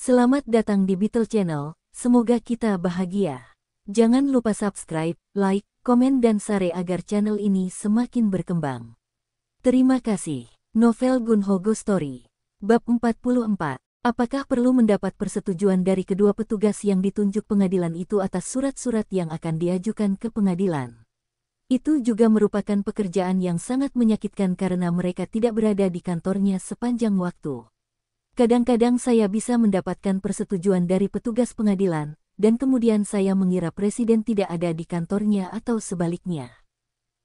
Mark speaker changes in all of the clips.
Speaker 1: Selamat datang di Beetle Channel, semoga kita bahagia. Jangan lupa subscribe, like, komen dan share agar channel ini semakin berkembang. Terima kasih. Novel Gunho Ghost Story. Bab 44. Apakah perlu mendapat persetujuan dari kedua petugas yang ditunjuk pengadilan itu atas surat-surat yang akan diajukan ke pengadilan? Itu juga merupakan pekerjaan yang sangat menyakitkan karena mereka tidak berada di kantornya sepanjang waktu. Kadang-kadang saya bisa mendapatkan persetujuan dari petugas pengadilan, dan kemudian saya mengira presiden tidak ada di kantornya atau sebaliknya.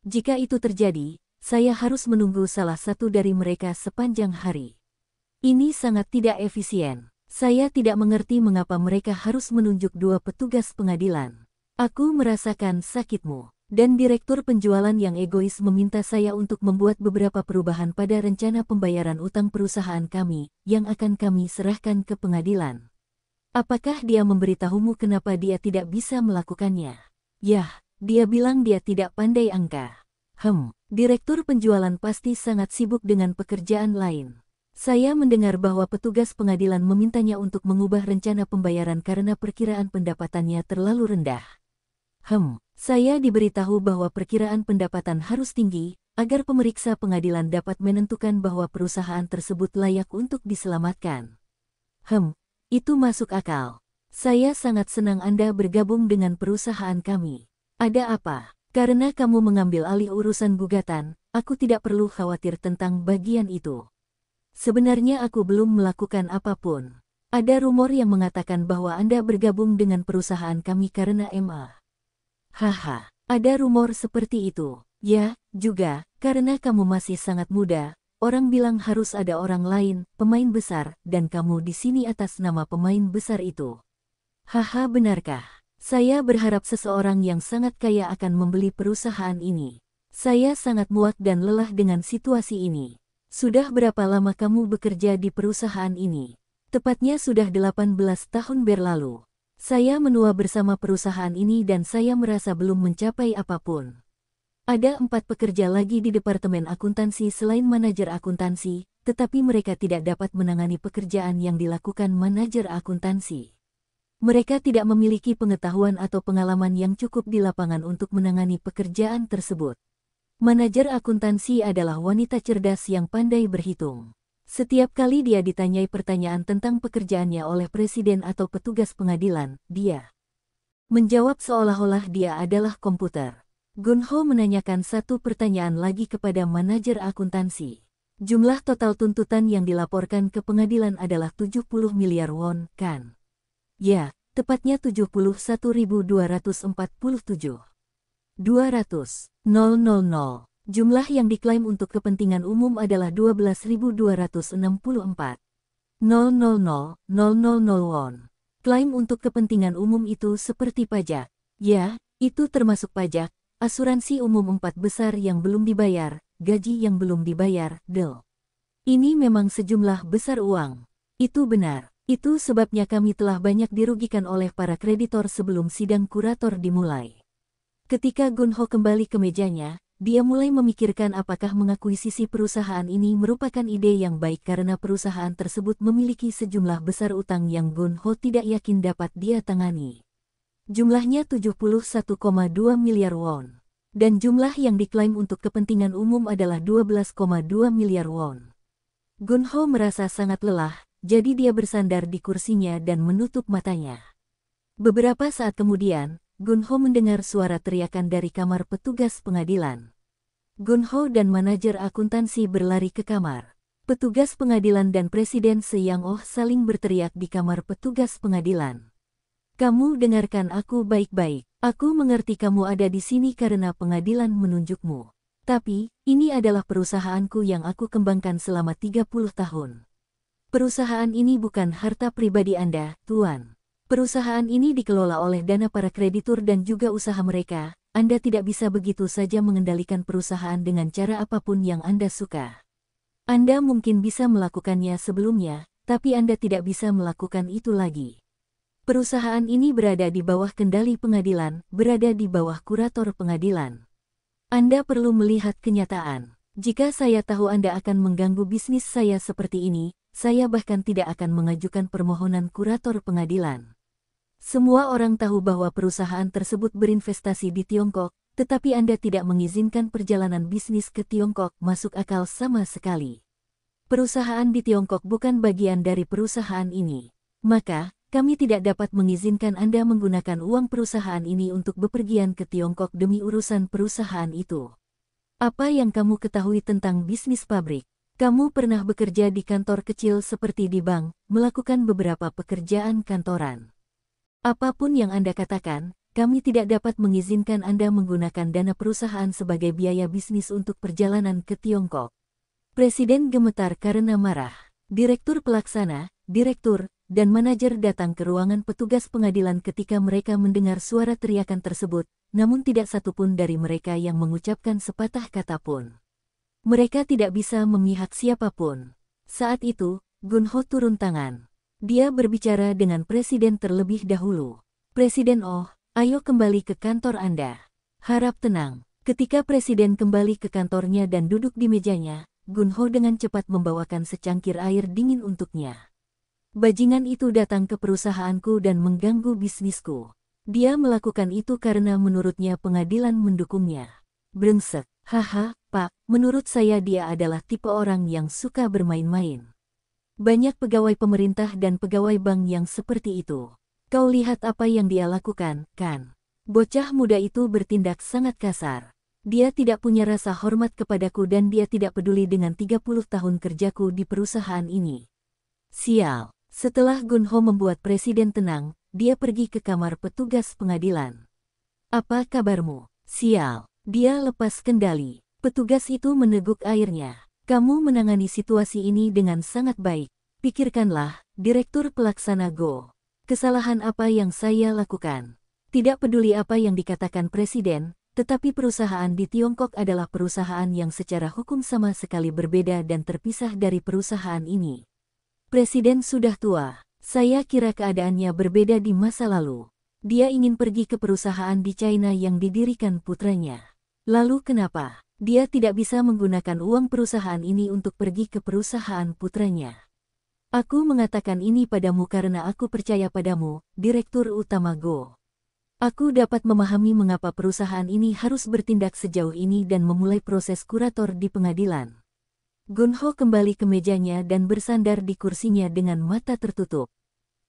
Speaker 1: Jika itu terjadi, saya harus menunggu salah satu dari mereka sepanjang hari. Ini sangat tidak efisien. Saya tidak mengerti mengapa mereka harus menunjuk dua petugas pengadilan. Aku merasakan sakitmu. Dan direktur penjualan yang egois meminta saya untuk membuat beberapa perubahan pada rencana pembayaran utang perusahaan kami, yang akan kami serahkan ke pengadilan. Apakah dia memberitahumu kenapa dia tidak bisa melakukannya? Yah, dia bilang dia tidak pandai angka. Direktur penjualan pasti sangat sibuk dengan pekerjaan lain. Saya mendengar bahwa petugas pengadilan memintanya untuk mengubah rencana pembayaran karena perkiraan pendapatannya terlalu rendah. Saya diberitahu bahwa perkiraan pendapatan harus tinggi, agar pemeriksa pengadilan dapat menentukan bahwa perusahaan tersebut layak untuk diselamatkan. Itu masuk akal. Saya sangat senang Anda bergabung dengan perusahaan kami. Ada apa? Karena kamu mengambil alih urusan gugatan, aku tidak perlu khawatir tentang bagian itu. Sebenarnya aku belum melakukan apapun. Ada rumor yang mengatakan bahwa Anda bergabung dengan perusahaan kami karena MA. Ada rumor seperti itu. Ya, juga, karena kamu masih sangat muda, orang bilang harus ada orang lain, pemain besar, dan kamu di sini atas nama pemain besar itu. Benarkah? Saya berharap seseorang yang sangat kaya akan membeli perusahaan ini. Saya sangat muak dan lelah dengan situasi ini. Sudah berapa lama kamu bekerja di perusahaan ini? Tepatnya sudah 18 tahun berlalu. Saya menua bersama perusahaan ini dan saya merasa belum mencapai apapun. Ada 4 pekerja lagi di departemen akuntansi selain manajer akuntansi, tetapi mereka tidak dapat menangani pekerjaan yang dilakukan manajer akuntansi. Mereka tidak memiliki pengetahuan atau pengalaman yang cukup di lapangan untuk menangani pekerjaan tersebut. Manajer akuntansi adalah wanita cerdas yang pandai berhitung. Setiap kali dia ditanyai pertanyaan tentang pekerjaannya oleh presiden atau petugas pengadilan, dia menjawab seolah-olah dia adalah komputer. Gunho menanyakan satu pertanyaan lagi kepada manajer akuntansi. Jumlah total tuntutan yang dilaporkan ke pengadilan adalah 70 miliar won, kan? Ya, tepatnya 71.247. 200.000. Jumlah yang diklaim untuk kepentingan umum adalah 12.264. 000.000 won. Klaim untuk kepentingan umum itu seperti pajak. Ya, itu termasuk pajak, asuransi umum 4 besar yang belum dibayar, gaji yang belum dibayar, Ini memang sejumlah besar uang. Itu benar. Itu sebabnya kami telah banyak dirugikan oleh para kreditor sebelum sidang kurator dimulai. Ketika Gunho kembali ke mejanya, dia mulai memikirkan apakah mengakuisisi perusahaan ini merupakan ide yang baik karena perusahaan tersebut memiliki sejumlah besar utang yang Gunho tidak yakin dapat dia tangani. Jumlahnya 71,2 miliar won. Dan jumlah yang diklaim untuk kepentingan umum adalah 12,2 miliar won. Gunho merasa sangat lelah, jadi dia bersandar di kursinya dan menutup matanya. Beberapa saat kemudian, Gunho mendengar suara teriakan dari kamar petugas pengadilan. Gunho dan manajer akuntansi berlari ke kamar. Petugas pengadilan dan Presiden Seyang Oh saling berteriak di kamar petugas pengadilan. Kamu dengarkan aku baik-baik. Aku mengerti kamu ada di sini karena pengadilan menunjukmu. Tapi, ini adalah perusahaanku yang aku kembangkan selama 30 tahun. Perusahaan ini bukan harta pribadi Anda, Tuan. Perusahaan ini dikelola oleh dana para kreditur dan juga usaha mereka. Anda tidak bisa begitu saja mengendalikan perusahaan dengan cara apapun yang Anda suka. Anda mungkin bisa melakukannya sebelumnya, tapi Anda tidak bisa melakukan itu lagi. Perusahaan ini berada di bawah kendali pengadilan, berada di bawah kurator pengadilan. Anda perlu melihat kenyataan. Jika saya tahu Anda akan mengganggu bisnis saya seperti ini, saya bahkan tidak akan mengajukan permohonan kurator pengadilan. Semua orang tahu bahwa perusahaan tersebut berinvestasi di Tiongkok, tetapi Anda tidak mengizinkan perjalanan bisnis ke Tiongkok masuk akal sama sekali. Perusahaan di Tiongkok bukan bagian dari perusahaan ini. Maka, kami tidak dapat mengizinkan Anda menggunakan uang perusahaan ini untuk bepergian ke Tiongkok demi urusan perusahaan itu. Apa yang kamu ketahui tentang bisnis pabrik? Kamu pernah bekerja di kantor kecil seperti di bank, melakukan beberapa pekerjaan kantoran. Apapun yang Anda katakan, kami tidak dapat mengizinkan Anda menggunakan dana perusahaan sebagai biaya bisnis untuk perjalanan ke Tiongkok. Presiden gemetar karena marah. Direktur pelaksana, direktur, dan manajer datang ke ruangan petugas pengadilan ketika mereka mendengar suara teriakan tersebut, namun tidak satupun dari mereka yang mengucapkan sepatah kata pun. Mereka tidak bisa memihak siapapun. Saat itu, Gunho turun tangan. Dia berbicara dengan presiden terlebih dahulu. Presiden Oh, ayo kembali ke kantor Anda. Harap tenang. Ketika presiden kembali ke kantornya dan duduk di mejanya, Gunho dengan cepat membawakan secangkir air dingin untuknya. Bajingan itu datang ke perusahaanku dan mengganggu bisnisku. Dia melakukan itu karena menurutnya pengadilan mendukungnya. Brengsek. Haha, Pak, menurut saya dia adalah tipe orang yang suka bermain-main. Banyak pegawai pemerintah dan pegawai bank yang seperti itu. Kau lihat apa yang dia lakukan, kan? Bocah muda itu bertindak sangat kasar. Dia tidak punya rasa hormat kepadaku dan dia tidak peduli dengan 30 tahun kerjaku di perusahaan ini. Sial. Setelah Gunho membuat presiden tenang, dia pergi ke kamar petugas pengadilan. Apa kabarmu? Sial. Dia lepas kendali. Petugas itu meneguk airnya. Kamu menangani situasi ini dengan sangat baik. Pikirkanlah, Direktur Pelaksana Go. Kesalahan apa yang saya lakukan? Tidak peduli apa yang dikatakan presiden, tetapi perusahaan di Tiongkok adalah perusahaan yang secara hukum sama sekali berbeda dan terpisah dari perusahaan ini. Presiden sudah tua. Saya kira keadaannya berbeda di masa lalu. Dia ingin pergi ke perusahaan di China yang didirikan putranya. Lalu kenapa? Dia tidak bisa menggunakan uang perusahaan ini untuk pergi ke perusahaan putranya. Aku mengatakan ini padamu karena aku percaya padamu, Direktur Utama Go. Aku dapat memahami mengapa perusahaan ini harus bertindak sejauh ini dan memulai proses kurator di pengadilan. Gunho kembali ke mejanya dan bersandar di kursinya dengan mata tertutup.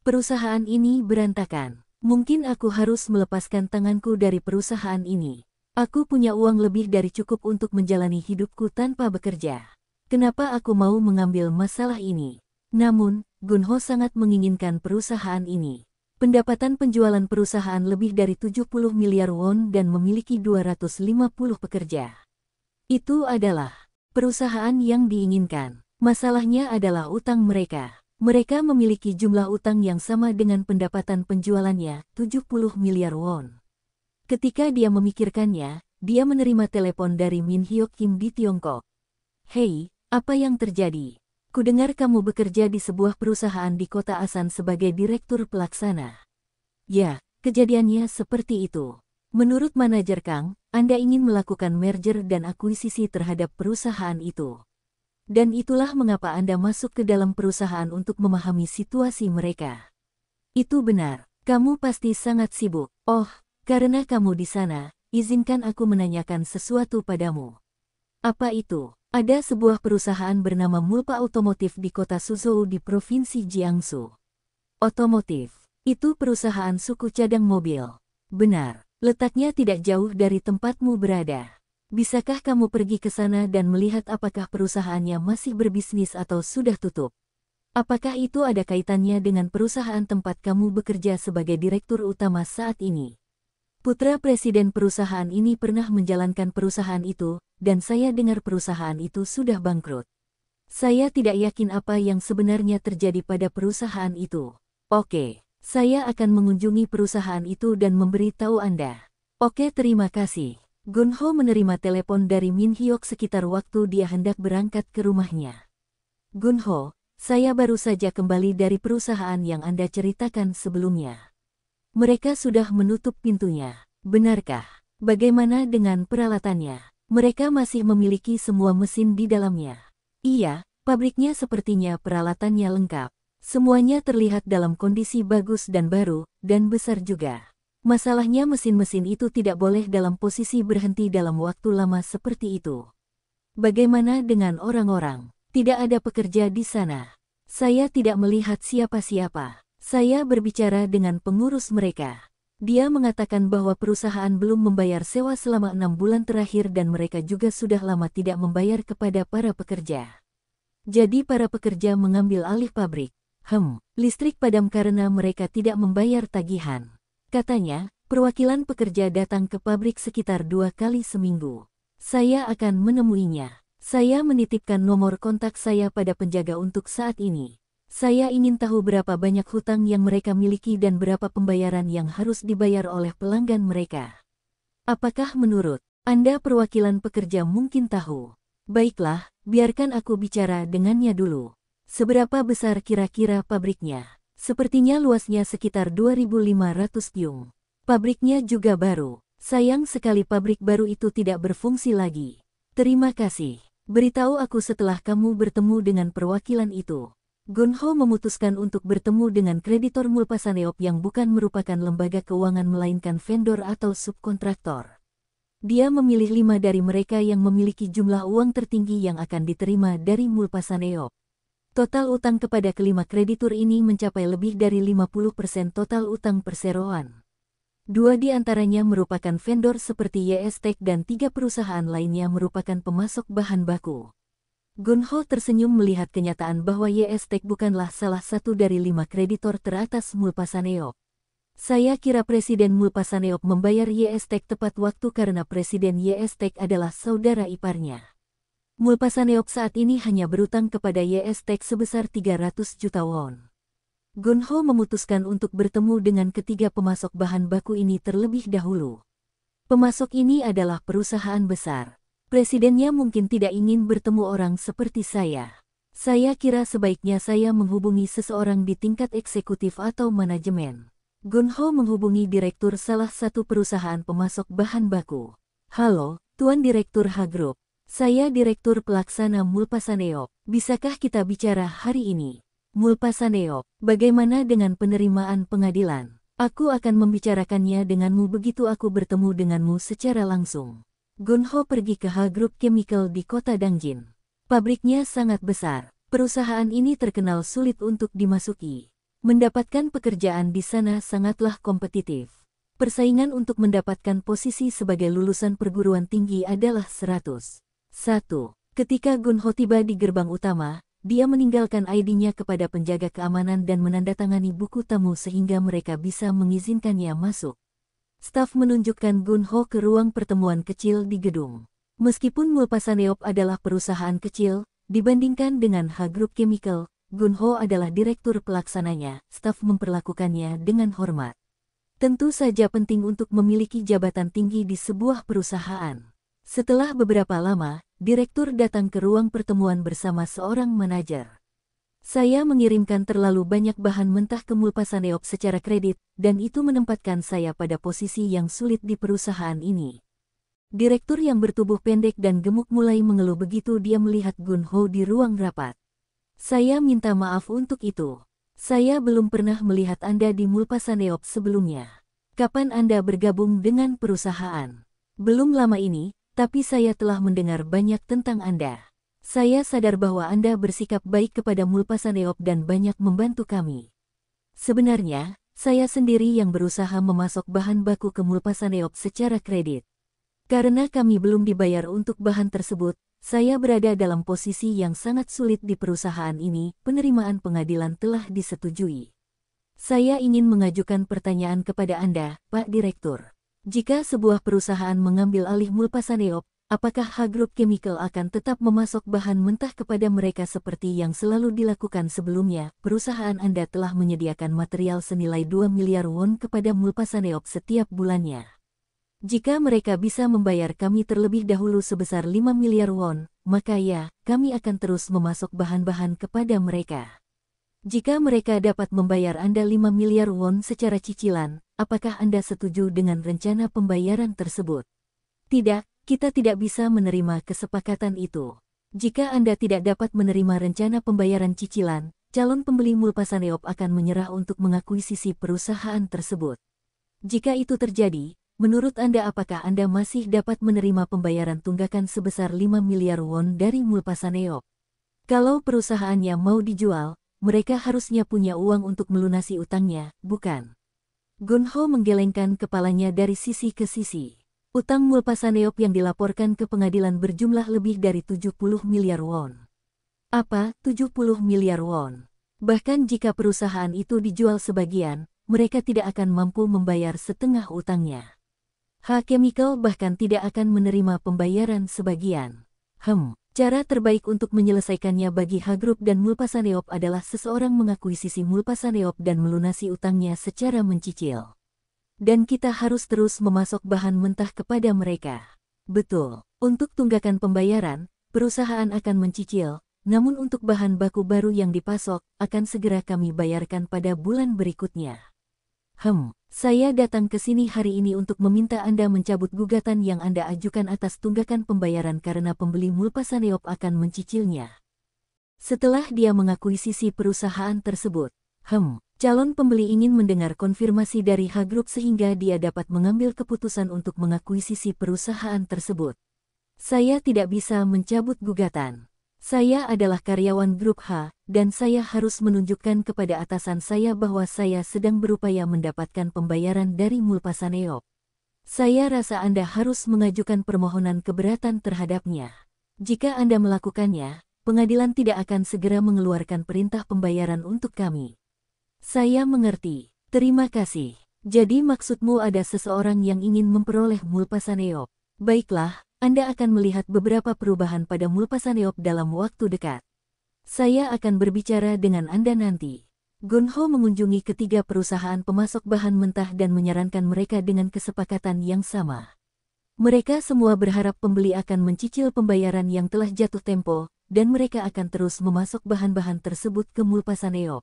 Speaker 1: Perusahaan ini berantakan. Mungkin aku harus melepaskan tanganku dari perusahaan ini. Aku punya uang lebih dari cukup untuk menjalani hidupku tanpa bekerja. Kenapa aku mau mengambil masalah ini? Namun, Gunho sangat menginginkan perusahaan ini. Pendapatan penjualan perusahaan lebih dari 70 miliar won dan memiliki 250 pekerja. Itu adalah perusahaan yang diinginkan. Masalahnya adalah utang mereka. Mereka memiliki jumlah utang yang sama dengan pendapatan penjualannya, 70 miliar won. Ketika dia memikirkannya, dia menerima telepon dari Min Hyuk Kim di Tiongkok. Hei, apa yang terjadi? Kudengar kamu bekerja di sebuah perusahaan di kota Asan sebagai direktur pelaksana. Ya, kejadiannya seperti itu. Menurut manajer Kang, Anda ingin melakukan merger dan akuisisi terhadap perusahaan itu. Dan itulah mengapa Anda masuk ke dalam perusahaan untuk memahami situasi mereka. Itu benar, kamu pasti sangat sibuk. Oh, karena kamu di sana, izinkan aku menanyakan sesuatu padamu. Apa itu? Ada sebuah perusahaan bernama Mulpa Otomotif di kota Suzhou di provinsi Jiangsu. Otomotif, itu perusahaan suku cadang mobil. Benar, letaknya tidak jauh dari tempatmu berada. Bisakah kamu pergi ke sana dan melihat apakah perusahaannya masih berbisnis atau sudah tutup? Apakah itu ada kaitannya dengan perusahaan tempat kamu bekerja sebagai direktur utama saat ini? Putra presiden perusahaan ini pernah menjalankan perusahaan itu, dan saya dengar perusahaan itu sudah bangkrut. Saya tidak yakin apa yang sebenarnya terjadi pada perusahaan itu. Oke, saya akan mengunjungi perusahaan itu dan memberitahu Anda. Oke, terima kasih. Gunho menerima telepon dari Min Hyuk sekitar waktu dia hendak berangkat ke rumahnya. Gunho, saya baru saja kembali dari perusahaan yang Anda ceritakan sebelumnya. Mereka sudah menutup pintunya. Benarkah? Bagaimana dengan peralatannya? Mereka masih memiliki semua mesin di dalamnya. Iya, pabriknya sepertinya peralatannya lengkap. Semuanya terlihat dalam kondisi bagus dan baru, dan besar juga. Masalahnya mesin-mesin itu tidak boleh dalam posisi berhenti dalam waktu lama seperti itu. Bagaimana dengan orang-orang? Tidak ada pekerja di sana. Saya tidak melihat siapa-siapa. Saya berbicara dengan pengurus mereka. Dia mengatakan bahwa perusahaan belum membayar sewa selama 6 bulan terakhir dan mereka juga sudah lama tidak membayar kepada para pekerja. Jadi para pekerja mengambil alih pabrik. Listrik padam karena mereka tidak membayar tagihan. Katanya, perwakilan pekerja datang ke pabrik sekitar 2 kali seminggu. Saya akan menemuinya. Saya menitipkan nomor kontak saya pada penjaga untuk saat ini. Saya ingin tahu berapa banyak hutang yang mereka miliki dan berapa pembayaran yang harus dibayar oleh pelanggan mereka. Apakah menurut Anda perwakilan pekerja mungkin tahu? Baiklah, biarkan aku bicara dengannya dulu. Seberapa besar kira-kira pabriknya? Sepertinya luasnya sekitar 2.500 pyung. Pabriknya juga baru. Sayang sekali pabrik baru itu tidak berfungsi lagi. Terima kasih. Beritahu aku setelah kamu bertemu dengan perwakilan itu. Gunho memutuskan untuk bertemu dengan kreditor Mulpasaneop yang bukan merupakan lembaga keuangan melainkan vendor atau subkontraktor. Dia memilih 5 dari mereka yang memiliki jumlah uang tertinggi yang akan diterima dari Mulpasaneop. Total utang kepada kelima kreditur ini mencapai lebih dari 50% total utang perseroan. 2 di antaranya merupakan vendor seperti YS-Tech dan 3 perusahaan lainnya merupakan pemasok bahan baku. Gunho tersenyum melihat kenyataan bahwa YS-Tech bukanlah salah satu dari 5 kreditor teratas Mulpasaneop. Saya kira Presiden Mulpasaneop membayar YS-Tech tepat waktu karena Presiden YS-Tech adalah saudara iparnya. Mulpasaneop saat ini hanya berutang kepada YS-Tech sebesar 300 juta won. Gunho memutuskan untuk bertemu dengan ketiga pemasok bahan baku ini terlebih dahulu. Pemasok ini adalah perusahaan besar. Presidennya mungkin tidak ingin bertemu orang seperti saya. Saya kira sebaiknya saya menghubungi seseorang di tingkat eksekutif atau manajemen. Gunho menghubungi direktur salah satu perusahaan pemasok bahan baku. Halo, Tuan Direktur H-Group. Saya Direktur Pelaksana Mulpasaneop. Bisakah kita bicara hari ini? Mulpasaneop, bagaimana dengan penerimaan pengadilan? Aku akan membicarakannya denganmu begitu aku bertemu denganmu secara langsung. Gunho pergi ke H-Group Chemical di kota Dangjin. Pabriknya sangat besar. Perusahaan ini terkenal sulit untuk dimasuki. Mendapatkan pekerjaan di sana sangatlah kompetitif. Persaingan untuk mendapatkan posisi sebagai lulusan perguruan tinggi adalah 100. 1. Ketika Gunho tiba di gerbang utama, dia meninggalkan ID-nya kepada penjaga keamanan dan menandatangani buku tamu sehingga mereka bisa mengizinkannya masuk. Staf menunjukkan Gunho ke ruang pertemuan kecil di gedung. Meskipun Mulpasaneop adalah perusahaan kecil, dibandingkan dengan H-Group Chemical, Gunho adalah direktur pelaksananya. Staf memperlakukannya dengan hormat. Tentu saja penting untuk memiliki jabatan tinggi di sebuah perusahaan. Setelah beberapa lama, direktur datang ke ruang pertemuan bersama seorang manajer. Saya mengirimkan terlalu banyak bahan mentah ke Mulpasaneop secara kredit, dan itu menempatkan saya pada posisi yang sulit di perusahaan ini. Direktur yang bertubuh pendek dan gemuk mulai mengeluh begitu dia melihat Gunho di ruang rapat. Saya minta maaf untuk itu. Saya belum pernah melihat Anda di Mulpasaneop sebelumnya. Kapan Anda bergabung dengan perusahaan? Belum lama ini, tapi saya telah mendengar banyak tentang Anda. Saya sadar bahwa Anda bersikap baik kepada Mulpasaneop dan banyak membantu kami. Sebenarnya, saya sendiri yang berusaha memasok bahan baku ke Mulpasaneop secara kredit. Karena kami belum dibayar untuk bahan tersebut, saya berada dalam posisi yang sangat sulit di perusahaan ini. Penerimaan pengadilan telah disetujui. Saya ingin mengajukan pertanyaan kepada Anda, Pak Direktur. Jika sebuah perusahaan mengambil alih Mulpasaneop, apakah H-Group Chemical akan tetap memasok bahan mentah kepada mereka seperti yang selalu dilakukan sebelumnya? Perusahaan Anda telah menyediakan material senilai 2 miliar won kepada Mulpasaneop setiap bulannya. Jika mereka bisa membayar kami terlebih dahulu sebesar 5 miliar won, maka ya, kami akan terus memasok bahan-bahan kepada mereka. Jika mereka dapat membayar Anda 5 miliar won secara cicilan, apakah Anda setuju dengan rencana pembayaran tersebut? Tidak, Kita tidak bisa menerima kesepakatan itu. Jika Anda tidak dapat menerima rencana pembayaran cicilan, calon pembeli Mulpasaneop akan menyerah untuk mengakuisisi perusahaan tersebut. Jika itu terjadi, menurut Anda apakah Anda masih dapat menerima pembayaran tunggakan sebesar 5 miliar won dari Mulpasaneop? Kalau perusahaannya mau dijual, mereka harusnya punya uang untuk melunasi utangnya, bukan? Gunho menggelengkan kepalanya dari sisi ke sisi. Utang Mulpasaneop yang dilaporkan ke pengadilan berjumlah lebih dari 70 miliar won. Apa, 70 miliar won? Bahkan jika perusahaan itu dijual sebagian, mereka tidak akan mampu membayar setengah utangnya. H Chemical bahkan tidak akan menerima pembayaran sebagian. Cara terbaik untuk menyelesaikannya bagi H Group dan Mulpasaneop adalah seseorang mengakuisisi Mulpasaneop dan melunasi utangnya secara mencicil. Dan kita harus terus memasok bahan mentah kepada mereka. Betul, untuk tunggakan pembayaran, perusahaan akan mencicil, namun untuk bahan baku baru yang dipasok, akan segera kami bayarkan pada bulan berikutnya. Saya datang ke sini hari ini untuk meminta Anda mencabut gugatan yang Anda ajukan atas tunggakan pembayaran karena pembeli Mulpasaneop akan mencicilnya. Setelah dia mengakuisisi perusahaan tersebut, calon pembeli ingin mendengar konfirmasi dari H Group sehingga dia dapat mengambil keputusan untuk mengakuisisi perusahaan tersebut. Saya tidak bisa mencabut gugatan. Saya adalah karyawan Grup H, dan saya harus menunjukkan kepada atasan saya bahwa saya sedang berupaya mendapatkan pembayaran dari Mulpasaneop. Saya rasa Anda harus mengajukan permohonan keberatan terhadapnya. Jika Anda melakukannya, pengadilan tidak akan segera mengeluarkan perintah pembayaran untuk kami. Saya mengerti. Terima kasih. Jadi maksudmu ada seseorang yang ingin memperoleh Mulpasaneop. Baiklah, Anda akan melihat beberapa perubahan pada Mulpasaneop dalam waktu dekat. Saya akan berbicara dengan Anda nanti. Gunho mengunjungi ketiga perusahaan pemasok bahan mentah dan menyarankan mereka dengan kesepakatan yang sama. Mereka semua berharap pembeli akan mencicil pembayaran yang telah jatuh tempo, dan mereka akan terus memasok bahan-bahan tersebut ke Mulpasaneop.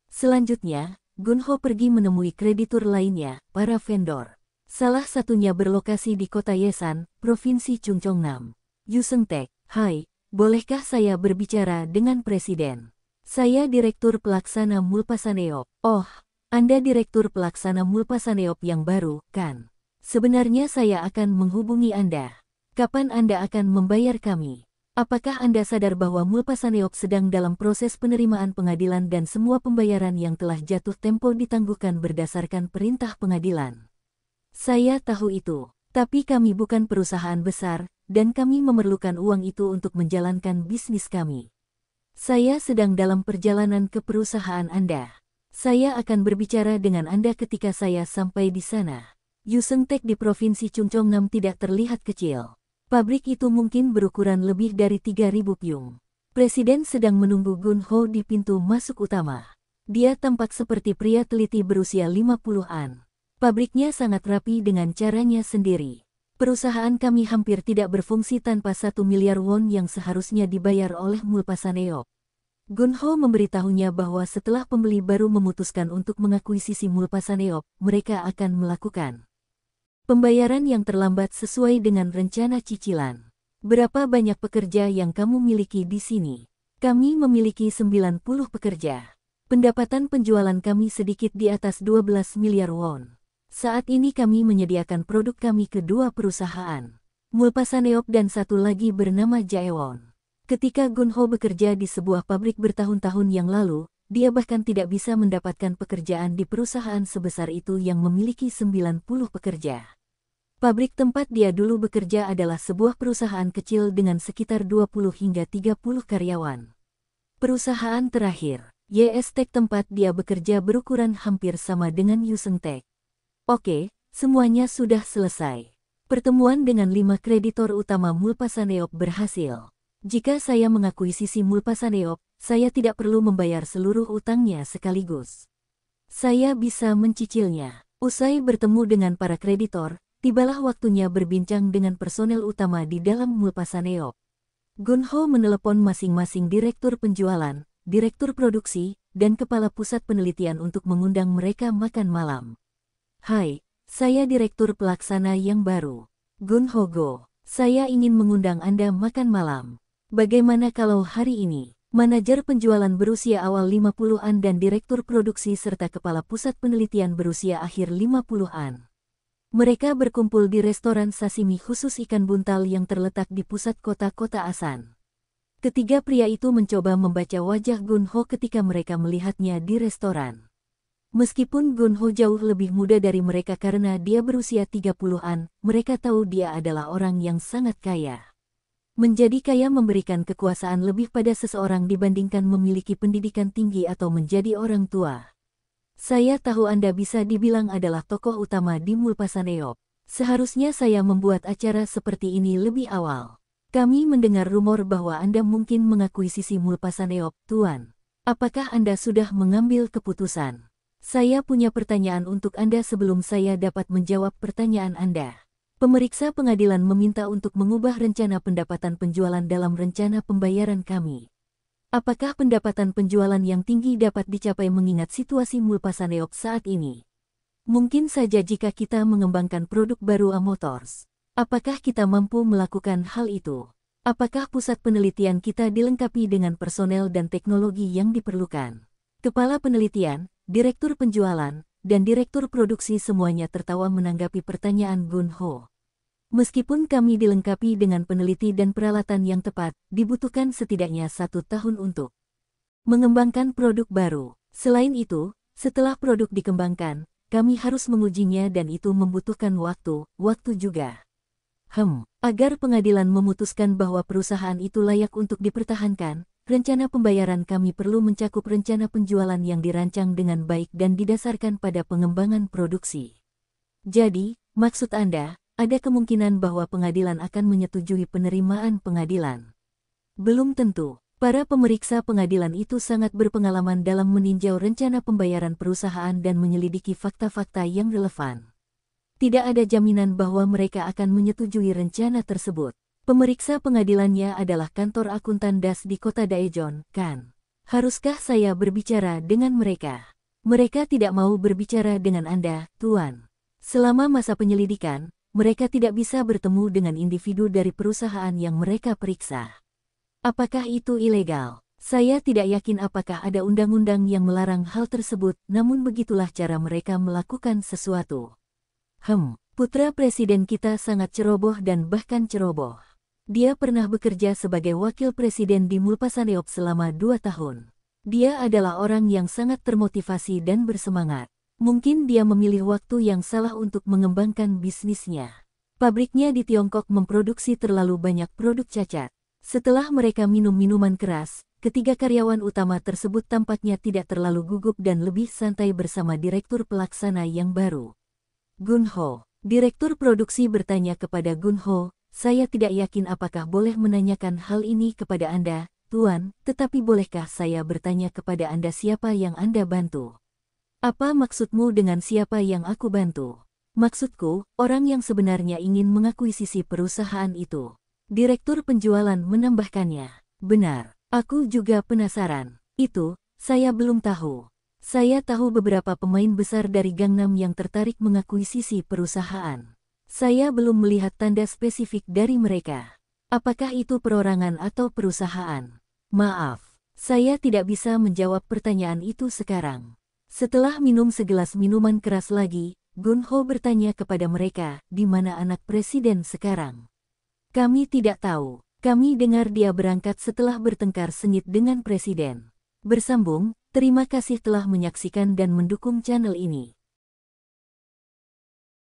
Speaker 1: Selanjutnya, Gunho pergi menemui kreditur lainnya, para vendor. Salah satunya berlokasi di kota Yesan, Provinsi Chungcheongnam. Yu Seung-taek, hai, bolehkah saya berbicara dengan Presiden? Saya Direktur Pelaksana Mulpasaneop. Oh, Anda Direktur Pelaksana Mulpasaneop yang baru, kan? Sebenarnya saya akan menghubungi Anda. Kapan Anda akan membayar kami? Apakah Anda sadar bahwa Mulpasaneop sedang dalam proses penerimaan pengadilan dan semua pembayaran yang telah jatuh tempo ditangguhkan berdasarkan perintah pengadilan? Saya tahu itu, tapi kami bukan perusahaan besar, dan kami memerlukan uang itu untuk menjalankan bisnis kami. Saya sedang dalam perjalanan ke perusahaan Anda. Saya akan berbicara dengan Anda ketika saya sampai di sana. Yu Seung-taek di Provinsi Chungcheongnam tidak terlihat kecil. Pabrik itu mungkin berukuran lebih dari 3.000 pyung. Presiden sedang menunggu Gunho di pintu masuk utama. Dia tampak seperti pria teliti berusia 50-an. Pabriknya sangat rapi dengan caranya sendiri. Perusahaan kami hampir tidak berfungsi tanpa 1 miliar won yang seharusnya dibayar oleh Mulpasaneop. Gunho memberitahunya bahwa setelah pembeli baru memutuskan untuk mengakuisisi Mulpasaneop, mereka akan melakukan pembayaran yang terlambat sesuai dengan rencana cicilan. Berapa banyak pekerja yang kamu miliki di sini? Kami memiliki 90 pekerja. Pendapatan penjualan kami sedikit di atas 12 miliar won. Saat ini kami menyediakan produk kami ke dua perusahaan, Mulpasaneop dan satu lagi bernama Jaewon. Ketika Gunho bekerja di sebuah pabrik bertahun-tahun yang lalu, dia bahkan tidak bisa mendapatkan pekerjaan di perusahaan sebesar itu yang memiliki 90 pekerja. Pabrik tempat dia dulu bekerja adalah sebuah perusahaan kecil dengan sekitar 20 hingga 30 karyawan. Perusahaan terakhir, YS-Tech tempat dia bekerja berukuran hampir sama dengan Yu Seung-taek. Oke, semuanya sudah selesai. Pertemuan dengan 5 kreditor utama Mulpasaneop berhasil. Jika saya mengakuisisi Mulpasaneop, saya tidak perlu membayar seluruh utangnya sekaligus. Saya bisa mencicilnya. Usai bertemu dengan para kreditor, tibalah waktunya berbincang dengan personel utama di dalam Mulpasaneop. Gunho menelepon masing-masing direktur penjualan, direktur produksi, dan kepala pusat penelitian untuk mengundang mereka makan malam. Hai, saya direktur pelaksana yang baru, Gunho Go. Saya ingin mengundang Anda makan malam. Bagaimana kalau hari ini? Manajer penjualan berusia awal 50-an dan direktur produksi serta kepala pusat penelitian berusia akhir 50-an. Mereka berkumpul di restoran sashimi khusus ikan buntal yang terletak di pusat kota Asan. Ketiga pria itu mencoba membaca wajah Gunho ketika mereka melihatnya di restoran. Meskipun Gunho jauh lebih muda dari mereka karena dia berusia 30-an, mereka tahu dia adalah orang yang sangat kaya. Menjadi kaya memberikan kekuasaan lebih pada seseorang dibandingkan memiliki pendidikan tinggi atau menjadi orang tua. Saya tahu Anda bisa dibilang adalah tokoh utama di Mulpasaneop. Seharusnya saya membuat acara seperti ini lebih awal. Kami mendengar rumor bahwa Anda mungkin mengakuisisi Mulpasaneop, Tuan. Apakah Anda sudah mengambil keputusan? Saya punya pertanyaan untuk Anda sebelum saya dapat menjawab pertanyaan Anda. Pemeriksa pengadilan meminta untuk mengubah rencana pendapatan penjualan dalam rencana pembayaran kami. Apakah pendapatan penjualan yang tinggi dapat dicapai mengingat situasi Mulpasaneop saat ini? Mungkin saja jika kita mengembangkan produk baru A-Motors. Apakah kita mampu melakukan hal itu? Apakah pusat penelitian kita dilengkapi dengan personel dan teknologi yang diperlukan? Kepala penelitian, direktur penjualan, dan direktur produksi semuanya tertawa menanggapi pertanyaan Gunho. Meskipun kami dilengkapi dengan peneliti dan peralatan yang tepat, dibutuhkan setidaknya 1 tahun untuk mengembangkan produk baru. Selain itu, setelah produk dikembangkan, kami harus mengujinya dan itu membutuhkan waktu juga. Agar pengadilan memutuskan bahwa perusahaan itu layak untuk dipertahankan, rencana pembayaran kami perlu mencakup rencana penjualan yang dirancang dengan baik dan didasarkan pada pengembangan produksi. Jadi, maksud Anda, ada kemungkinan bahwa pengadilan akan menyetujui penerimaan pengadilan. Belum tentu. Para pemeriksa pengadilan itu sangat berpengalaman dalam meninjau rencana pembayaran perusahaan dan menyelidiki fakta-fakta yang relevan. Tidak ada jaminan bahwa mereka akan menyetujui rencana tersebut. Pemeriksa pengadilannya adalah kantor akuntan DAS di kota Daejeon, kan? Haruskah saya berbicara dengan mereka? Mereka tidak mau berbicara dengan Anda, Tuan. Selama masa penyelidikan, mereka tidak bisa bertemu dengan individu dari perusahaan yang mereka periksa. Apakah itu ilegal? Saya tidak yakin apakah ada undang-undang yang melarang hal tersebut, namun begitulah cara mereka melakukan sesuatu. Putra presiden kita sangat ceroboh dan bahkan ceroboh. Dia pernah bekerja sebagai wakil presiden di Mulpasaneop selama 2 tahun. Dia adalah orang yang sangat termotivasi dan bersemangat. Mungkin dia memilih waktu yang salah untuk mengembangkan bisnisnya. Pabriknya di Tiongkok memproduksi terlalu banyak produk cacat. Setelah mereka minum minuman keras, ketiga karyawan utama tersebut tampaknya tidak terlalu gugup dan lebih santai bersama direktur pelaksana yang baru. Gunho, direktur produksi bertanya kepada Gunho, saya tidak yakin apakah boleh menanyakan hal ini kepada Anda, Tuan, tetapi bolehkah saya bertanya kepada Anda siapa yang Anda bantu? Apa maksudmu dengan siapa yang aku bantu? Maksudku, orang yang sebenarnya ingin mengakuisisi perusahaan itu. Direktur penjualan menambahkannya. Benar, aku juga penasaran. Itu, saya belum tahu. Saya tahu beberapa pemain besar dari Gangnam yang tertarik mengakuisisi perusahaan. Saya belum melihat tanda spesifik dari mereka. Apakah itu perorangan atau perusahaan? Maaf, saya tidak bisa menjawab pertanyaan itu sekarang. Setelah minum segelas minuman keras lagi, Gunho bertanya kepada mereka, di mana anak presiden sekarang? Kami tidak tahu. Kami dengar dia berangkat setelah bertengkar sengit dengan presiden. Bersambung, terima kasih telah menyaksikan dan mendukung channel ini.